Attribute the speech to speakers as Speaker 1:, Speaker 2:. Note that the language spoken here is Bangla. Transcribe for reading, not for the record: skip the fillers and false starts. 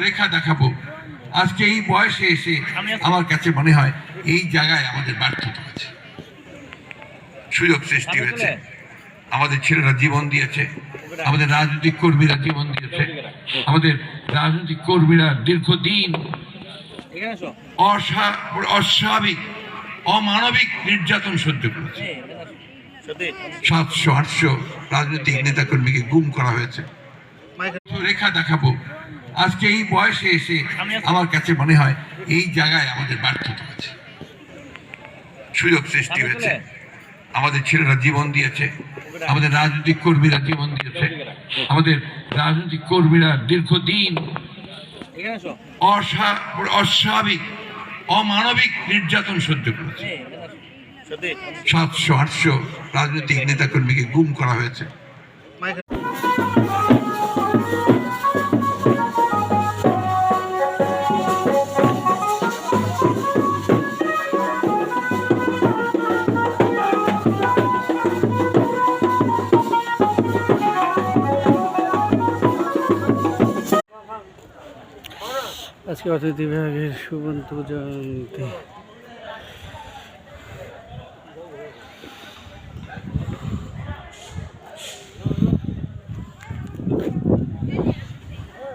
Speaker 1: রেখা দেখাবো। আজকে এই বয়সে এসে আমার কাছে মনে হয় এই জায়গায় আমাদের ব্যর্থতা আছে। সুযোগ সৃষ্টি হয়েছে, আমাদের ছেলেরা জীবন দিয়েছে, আমাদের রাজনৈতিক কর্মীরা জীবন দিয়েছে, আমাদের রাজনৈতিক কর্মীরা দীর্ঘদিন অস্বাভাবিক অমানবিক নির্যাতন সহ্য করেছে। 700-800 রাজনৈতিক নেতাকর্মীকে গুম করা হয়েছে। রেখা দেখাবো। আজকে এই বয়সে এসে আমার কাছে মনে হয় এই জায়গায় আমাদের ব্যর্থতা আছে। সুযোগ সৃষ্টি হয়েছে, আমাদের ছেলেরা জীবন দিয়েছে, আমাদের রাজনৈতিক কর্মীরা জীবন দিয়েছে, আমাদের রাজনৈতিক কর্মীরা দীর্ঘদিন অস্বাভাবিক অমানবিক নির্যাতন সহ্য করেছে। 700-800 রাজনৈতিক নেতাকর্মীকে গুম করা হয়েছে।
Speaker 2: আজকে অতিথি বিভাগের সুবন্ত জয়ন্তী।